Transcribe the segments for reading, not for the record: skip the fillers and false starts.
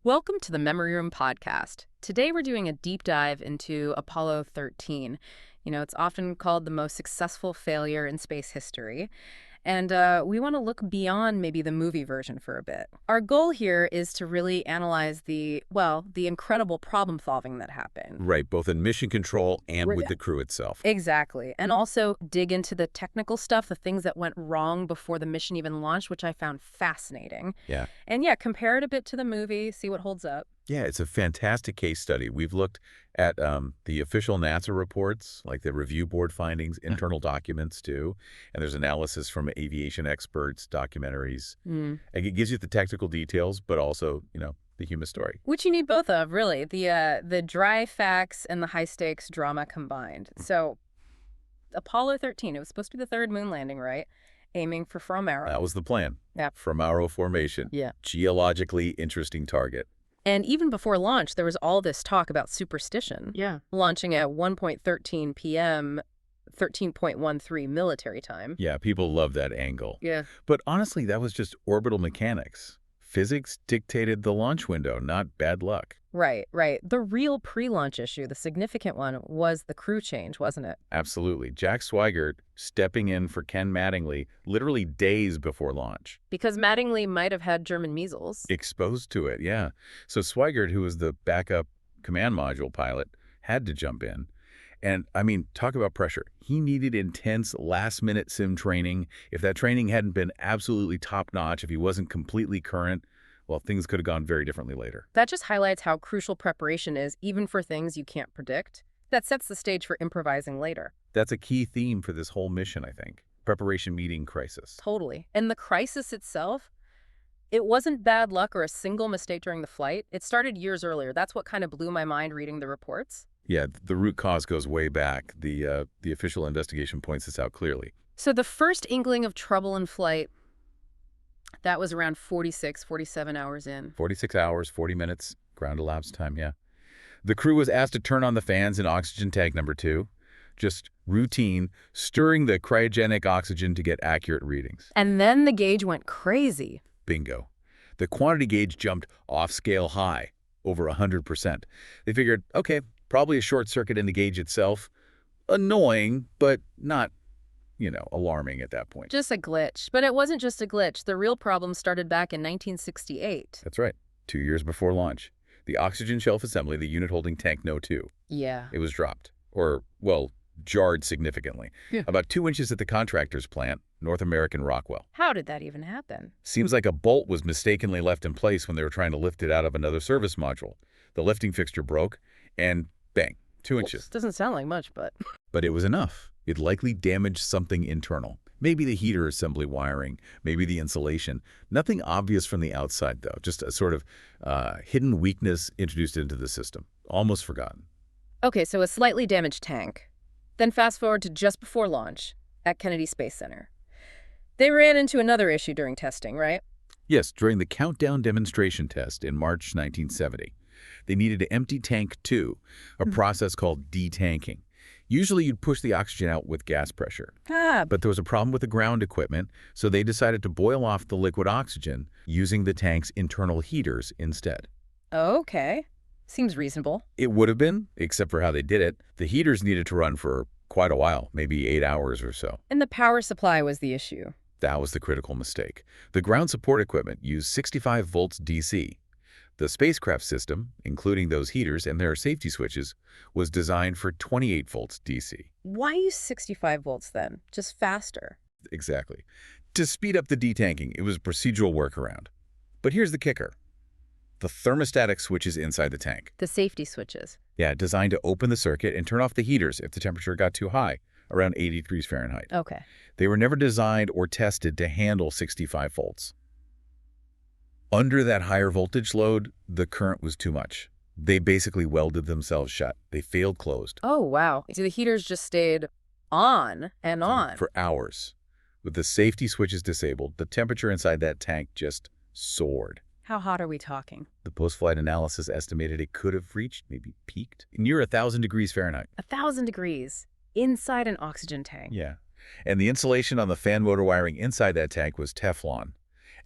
Welcome to the Memory Room podcast. Today we're doing a deep dive into Apollo 13. It's often called the most successful failure in space history. And we want to look beyond maybe the movie version for a bit. Our goal here is to really analyze the incredible problem solving that happened. Right, both in mission control and with Yeah. the crew itself. Exactly. And also dig into the technical stuff, the things that went wrong before the mission even launched, which I found fascinating. Yeah. And yeah, compare it a bit to the movie, see what holds up. Yeah, it's a fantastic case study. We've looked at the official NASA reports, like the review board findings, internal documents too, and there's analysis from aviation experts, documentaries. Mm. And it gives you the technical details, but also, the human story. Which you need both of, really. The dry facts and the high stakes drama combined. So, Apollo 13, it was supposed to be the third moon landing, right? Aiming for From Arrow. That was the plan. Yeah. From Arrow formation. Yeah. Geologically interesting target. And even before launch, there was all this talk about superstition. Yeah. Launching at 1:13 p.m., 13.13 military time. Yeah, people love that angle. Yeah. But honestly, that was just orbital mechanics. Physics dictated the launch window, not bad luck. Right, right. The real pre-launch issue, the significant one, was the crew change, wasn't it? Absolutely. Jack Swigert stepping in for Ken Mattingly literally days before launch. Because Mattingly might have had German measles. Exposed to it, yeah. So Swigert, who was the backup command module pilot, had to jump in. And, talk about pressure. He needed intense last-minute sim training. If that training hadn't been absolutely top-notch, if he wasn't completely current, well, things could have gone very differently later. That just highlights how crucial preparation is, even for things you can't predict. That sets the stage for improvising later. That's a key theme for this whole mission, I think. Preparation meeting crisis. Totally. And the crisis itself, it wasn't bad luck or a single mistake during the flight. It started years earlier. That's what kind of blew my mind reading the reports. Yeah, the root cause goes way back. The official investigation points this out clearly. So the first inkling of trouble in flight, that was around 47 hours in. 46 hours, 40 minutes, ground elapsed time, yeah. The crew was asked to turn on the fans in oxygen tank number 2. Just routine, stirring the cryogenic oxygen to get accurate readings. And then the gauge went crazy. Bingo. The quantity gauge jumped off-scale high, over 100%. They figured, okay, probably a short circuit in the gauge itself. Annoying, but not, alarming at that point. Just a glitch. But it wasn't just a glitch. The real problem started back in 1968. That's right. 2 years before launch. The oxygen shelf assembly, the unit holding tank No. 2. Yeah. It was dropped. Or, well, jarred significantly. Yeah. About 2 inches at the contractor's plant, North American Rockwell. How did that even happen? Seems like a bolt was mistakenly left in place when they were trying to lift it out of another service module. The lifting fixture broke, and bang, 2 inches. Doesn't sound like much, but... But it was enough. It likely damaged something internal. Maybe the heater assembly wiring, maybe the insulation. Nothing obvious from the outside, though. Just a sort of hidden weakness introduced into the system. Almost forgotten. Okay, so a slightly damaged tank. Then fast forward to just before launch at Kennedy Space Center. They ran into another issue during testing, right? Yes, during the countdown demonstration test in March 1970. They needed to empty tank 2, a process called detanking. Usually you'd push the oxygen out with gas pressure. But there was a problem with the ground equipment, so they decided to boil off the liquid oxygen using the tank's internal heaters instead. Okay. Seems reasonable. It would have been, except for how they did it. The heaters needed to run for quite a while, maybe 8 hours or so. And the power supply was the issue. That was the critical mistake. The ground support equipment used 65 volts DC. The spacecraft system, including those heaters and their safety switches, was designed for 28 volts DC. Why use 65 volts then? Just faster. Exactly. To speed up the detanking, it was a procedural workaround. But here's the kicker. The thermostatic switches inside the tank. The safety switches. Yeah, designed to open the circuit and turn off the heaters if the temperature got too high, around 80 degrees Fahrenheit. Okay. They were never designed or tested to handle 65 volts. Under that higher voltage load, the current was too much. They basically welded themselves shut. They failed closed. Oh, wow. So the heaters just stayed on and on. For hours. With the safety switches disabled, the temperature inside that tank just soared. How hot are we talking? The post-flight analysis estimated it could have reached, maybe peaked, near 1,000 degrees Fahrenheit. 1,000 degrees inside an oxygen tank. Yeah. And the insulation on the fan motor wiring inside that tank was Teflon.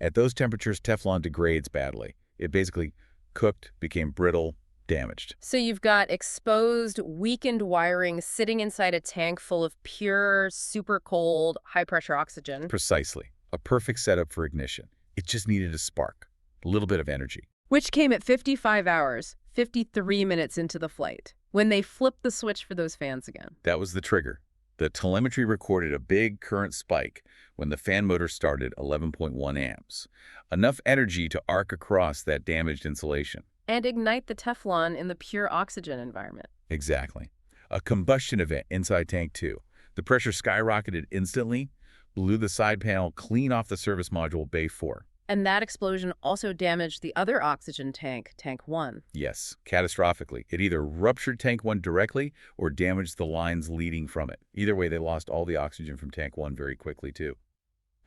At those temperatures, Teflon degrades badly. It basically cooked, became brittle, damaged. So you've got exposed, weakened wiring sitting inside a tank full of pure, super cold, high-pressure oxygen. Precisely. A perfect setup for ignition. It just needed a spark, a little bit of energy. Which came at 55 hours, 53 minutes into the flight, when they flipped the switch for those fans again. That was the trigger. The telemetry recorded a big current spike when the fan motor started 11.1 amps, enough energy to arc across that damaged insulation. And ignite the Teflon in the pure oxygen environment. Exactly. A combustion event inside Tank 2. The pressure skyrocketed instantly, blew the side panel clean off the service module Bay 4. And that explosion also damaged the other oxygen tank, Tank 1. Yes, catastrophically. It either ruptured Tank 1 directly or damaged the lines leading from it. Either way, they lost all the oxygen from Tank 1 very quickly, too.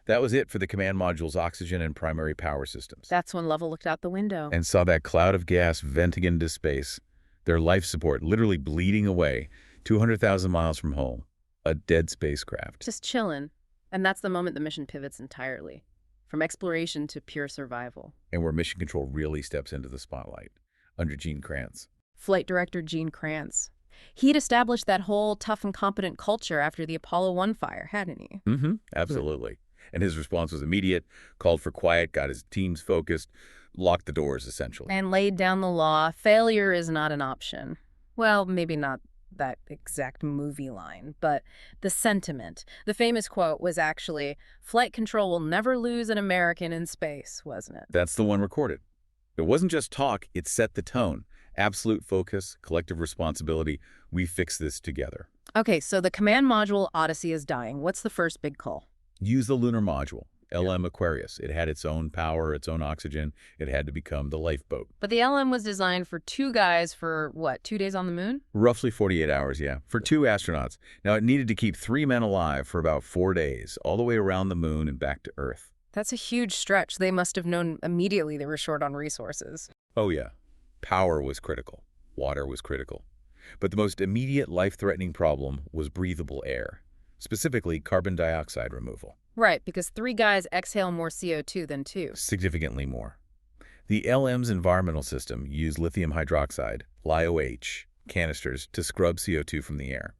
That was it for the command module's oxygen and primary power systems. That's when Lovell looked out the window. And saw that cloud of gas venting into space, their life support literally bleeding away 200,000 miles from home, a dead spacecraft. Just chillin'. And that's the moment the mission pivots entirely. From exploration to pure survival. And where mission control really steps into the spotlight, under Gene Kranz. Flight director Gene Kranz. He'd established that whole tough and competent culture after the Apollo 1 fire, hadn't he? Absolutely. And his response was immediate, called for quiet, got his teams focused, locked the doors, essentially. And laid down the law, failure is not an option. Well, maybe not that exact movie line, but the sentiment. The famous quote was actually, "Flight control will never lose an American in space," wasn't it? That's the one recorded. It wasn't just talk, it set the tone. Absolute focus, collective responsibility. We fix this together. Okay, so the command module Odyssey is dying. What's the first big call? Use the Lunar Module, LM Aquarius. It had its own power, its own oxygen. It had to become the lifeboat. But the LM was designed for 2 guys for, what, 2 days on the moon? Roughly 48 hours, yeah, for 2 astronauts. Now, it needed to keep 3 men alive for about 4 days, all the way around the moon and back to Earth. That's a huge stretch. They must have known immediately they were short on resources. Oh, yeah. Power was critical. Water was critical. But the most immediate life-threatening problem was breathable air, specifically carbon dioxide removal. Right, because 3 guys exhale more CO2 than 2. Significantly more. The LM's environmental system used lithium hydroxide, LiOH, canisters to scrub CO2 from the air.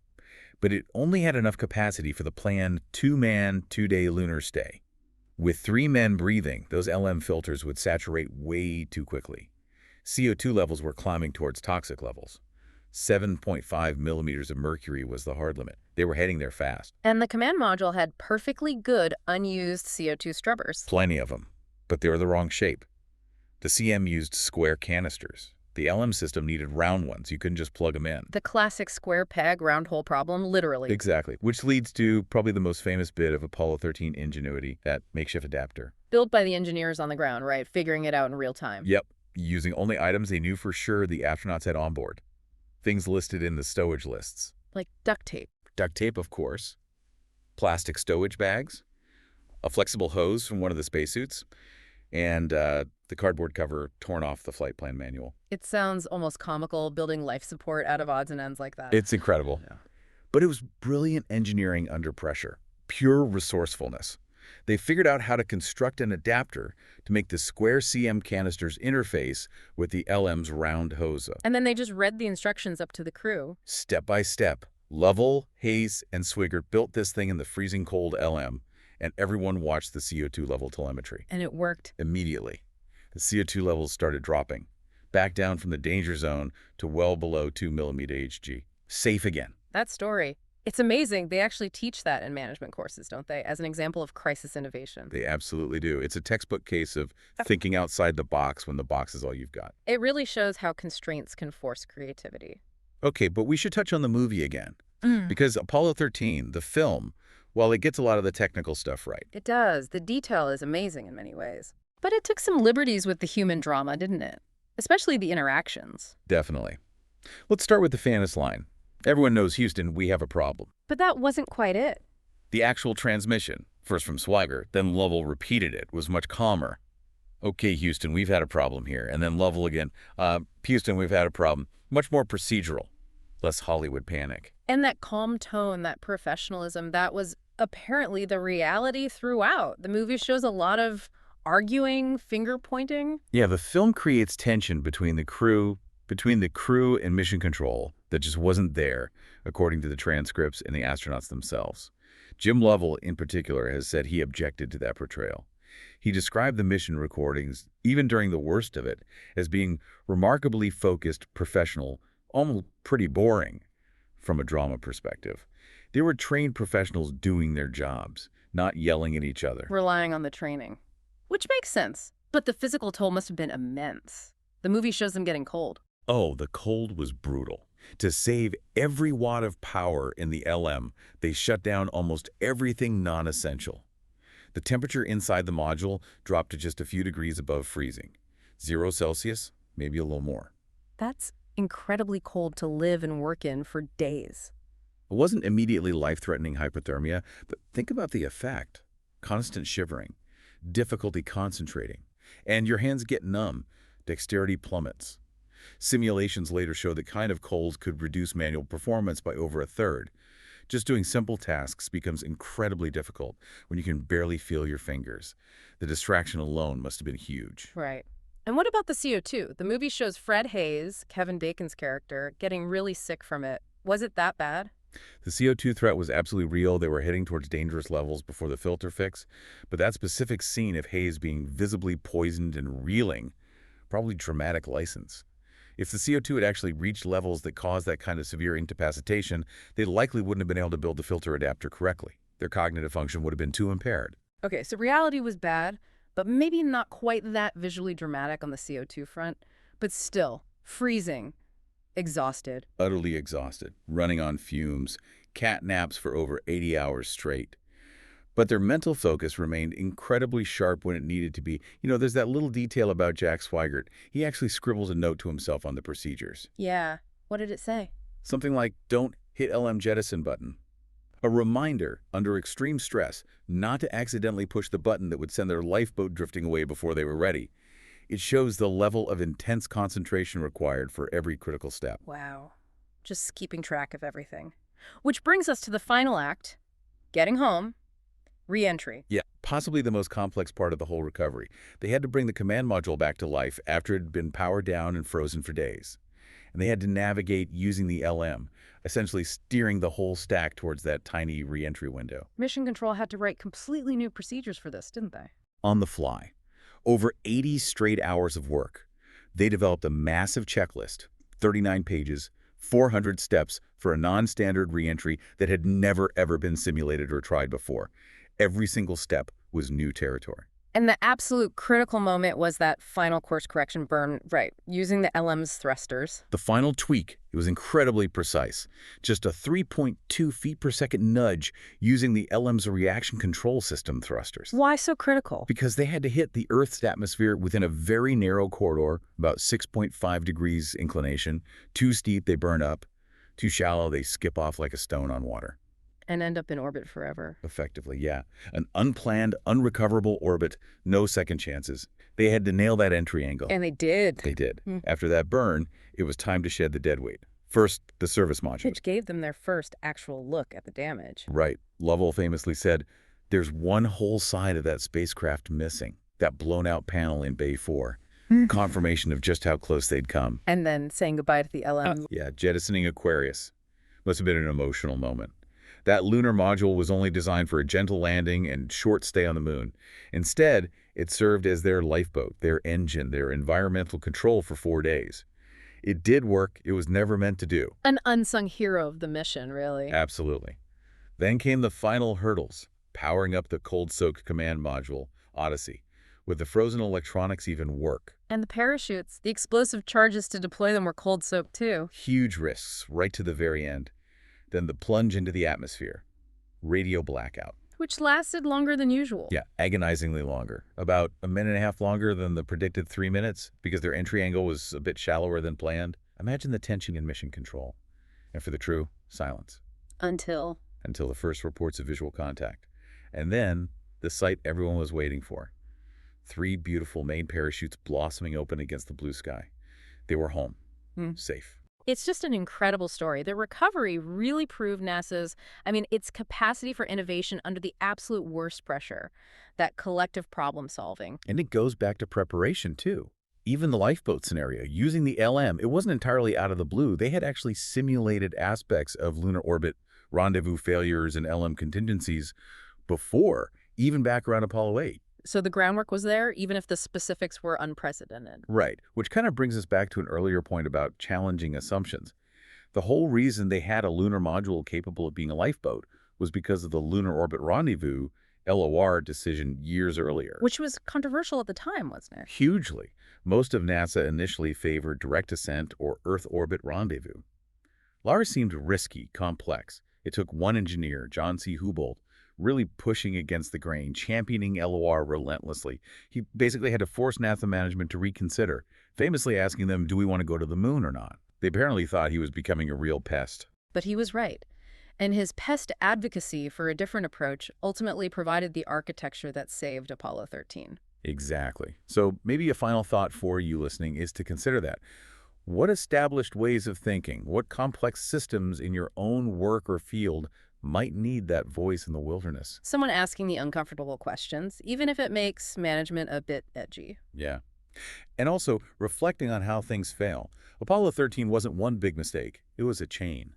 But it only had enough capacity for the planned 2-man, 2-day lunar stay. With 3 men breathing, those LM filters would saturate way too quickly. CO2 levels were climbing towards toxic levels. 7.5 millimeters of mercury was the hard limit. They were heading there fast. And the command module had perfectly good unused CO2 scrubbers. Plenty of them, but they were the wrong shape. The CM used square canisters. The LM system needed round ones. You couldn't just plug them in. The classic square peg, round hole problem, literally. Exactly, which leads to probably the most famous bit of Apollo 13 ingenuity, that makeshift adapter. Built by the engineers on the ground, right? Figuring it out in real time. Yep, using only items they knew for sure the astronauts had on board. Things listed in the stowage lists. Like duct tape. Duct tape, of course. Plastic stowage bags. A flexible hose from one of the spacesuits. And the cardboard cover torn off the flight plan manual. It sounds almost comical, building life support out of odds and ends like that. It's incredible. Yeah. But it was brilliant engineering under pressure. Pure resourcefulness. They figured out how to construct an adapter to make the square CM canisters interface with the LM's round hose. And then they just read the instructions up to the crew. Step by step, Lovell, Hayes, and Swigert built this thing in the freezing cold LM, and everyone watched the CO2 level telemetry. And it worked. Immediately. The CO2 levels started dropping, back down from the danger zone to well below 2 millimeter Hg. Safe again. That story. It's amazing. They actually teach that in management courses, don't they? As an example of crisis innovation. They absolutely do. It's a textbook case of thinking outside the box when the box is all you've got. It really shows how constraints can force creativity. Okay, but we should touch on the movie again. Because Apollo 13, the film, while it gets a lot of the technical stuff right. It does. The detail is amazing in many ways. But it took some liberties with the human drama, didn't it? Especially the interactions. Definitely. Let's start with the famous line. Everyone knows, Houston, we have a problem. But that wasn't quite it. The actual transmission, first from Swigert, then Lovell repeated it, was much calmer. Okay, Houston, we've had a problem here. And then Lovell again. Houston, we've had a problem. Much more procedural. Less Hollywood panic. And that calm tone, that professionalism, that was apparently the reality throughout. The movie shows a lot of arguing, finger-pointing? Yeah, the film creates tension between the crew and mission control that just wasn't there, according to the transcripts and the astronauts themselves. Jim Lovell, in particular, has said he objected to that portrayal. He described the mission recordings, even during the worst of it, as being remarkably focused, professional, almost pretty boring from a drama perspective. They were trained professionals doing their jobs, not yelling at each other. Relying on the training. Which makes sense. But the physical toll must have been immense. The movie shows them getting cold. Oh, the cold was brutal. To save every watt of power in the LM, they shut down almost everything non-essential. The temperature inside the module dropped to just a few degrees above freezing. 0 Celsius, maybe a little more. That's incredibly cold to live and work in for days. It wasn't immediately life-threatening hypothermia, but think about the effect. Constant shivering, difficulty concentrating, and your hands get numb, dexterity plummets. Simulations later show the kind of colds could reduce manual performance by over a third. Just doing simple tasks becomes incredibly difficult when you can barely feel your fingers. The distraction alone must have been huge. Right. And what about the CO2? The movie shows Fred Hayes, Kevin Bacon's character, getting really sick from it. Was it that bad? The CO2 threat was absolutely real. They were heading towards dangerous levels before the filter fix. But that specific scene of Hayes being visibly poisoned and reeling, probably dramatic license. If the CO2 had actually reached levels that caused that kind of severe incapacitation, they likely wouldn't have been able to build the filter adapter correctly. Their cognitive function would have been too impaired. Okay, so reality was bad, but maybe not quite that visually dramatic on the CO2 front. But still, freezing, exhausted. Utterly exhausted, running on fumes, cat naps for over 80 hours straight. But their mental focus remained incredibly sharp when it needed to be. You know, there's that little detail about Jack Swigert. He actually scribbles a note to himself on the procedures. Yeah. What did it say? Something like, don't hit LM jettison button. A reminder, under extreme stress, not to accidentally push the button that would send their lifeboat drifting away before they were ready. It shows the level of intense concentration required for every critical step. Wow. Just keeping track of everything. Which brings us to the final act, getting home. Re-entry. Yeah, possibly the most complex part of the whole recovery. They had to bring the command module back to life after it had been powered down and frozen for days. And they had to navigate using the LM, essentially steering the whole stack towards that tiny re-entry window. Mission Control had to write completely new procedures for this, didn't they? On the fly. Over 80 straight hours of work. They developed a massive checklist, 39 pages, 400 steps for a non-standard re-entry that had never ever been simulated or tried before. Every single step was new territory. And the absolute critical moment was that final course correction burn, right, using the LM's thrusters. The final tweak, it was incredibly precise. Just a 3.2 feet per second nudge using the LM's reaction control system thrusters. Why so critical? Because they had to hit the Earth's atmosphere within a very narrow corridor, about 6.5 degrees inclination. Too steep, they burn up. Too shallow, they skip off like a stone on water. And end up in orbit forever. Effectively, yeah. An unplanned, unrecoverable orbit, no second chances. They had to nail that entry angle. And they did. They did. After that burn, it was time to shed the deadweight. First, the service module. Which gave them their first actual look at the damage. Right. Lovell famously said, there's one whole side of that spacecraft missing. That blown-out panel in Bay 4. Confirmation of just how close they'd come. And then saying goodbye to the LM. Yeah, jettisoning Aquarius. Must have been an emotional moment. That lunar module was only designed for a gentle landing and short stay on the moon. Instead, it served as their lifeboat, their engine, their environmental control for 4 days. It did work it was never meant to do. An unsung hero of the mission, really. Absolutely. Then came the final hurdles, powering up the cold-soaked command module, Odyssey. Would the frozen electronics even work? And the parachutes, the explosive charges to deploy them were cold-soaked too. Huge risks right to the very end. Then the plunge into the atmosphere. Radio blackout. Which lasted longer than usual. Yeah, agonizingly longer. About a minute and a half longer than the predicted 3 minutes because their entry angle was a bit shallower than planned. Imagine the tension in mission control. And for the crew, silence. Until the first reports of visual contact. And then the sight everyone was waiting for. 3 beautiful main parachutes blossoming open against the blue sky. They were home. Safe. It's just an incredible story. The recovery really proved its capacity for innovation under the absolute worst pressure, that collective problem solving. And it goes back to preparation, too. Even the lifeboat scenario, using the LM, it wasn't entirely out of the blue. They had actually simulated aspects of lunar orbit rendezvous failures and LM contingencies before, even back around Apollo 8. So the groundwork was there, even if the specifics were unprecedented. Right, which kind of brings us back to an earlier point about challenging assumptions. The whole reason they had a lunar module capable of being a lifeboat was because of the Lunar Orbit Rendezvous, LOR, decision years earlier. Which was controversial at the time, wasn't it? Hugely. Most of NASA initially favored direct ascent or Earth orbit rendezvous. LAR seemed risky, complex. It took one engineer, John C. Hubbold, really pushing against the grain, championing LOR relentlessly. He basically had to force NASA management to reconsider, famously asking them, do we want to go to the moon or not? They apparently thought he was becoming a real pest. But he was right. And his pest advocacy for a different approach ultimately provided the architecture that saved Apollo 13. Exactly. So maybe a final thought for you listening is to consider that. What established ways of thinking, what complex systems in your own work or field might need that voice in the wilderness? Someone asking the uncomfortable questions, even if it makes management a bit edgy. Yeah. And also reflecting on how things fail. Apollo 13 wasn't one big mistake. It was a chain.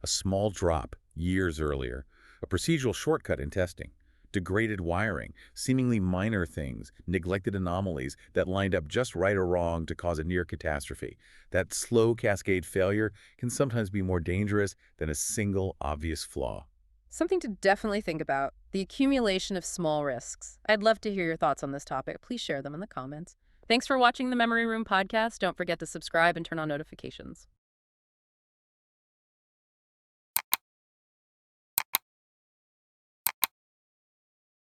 A small drop years earlier, a procedural shortcut in testing, degraded wiring, seemingly minor things, neglected anomalies that lined up just right or wrong to cause a near catastrophe. That slow cascade failure can sometimes be more dangerous than a single obvious flaw. Something to definitely think about, the accumulation of small risks. I'd love to hear your thoughts on this topic. Please share them in the comments. Thanks for watching the Memory Room podcast. Don't forget to subscribe and turn on notifications.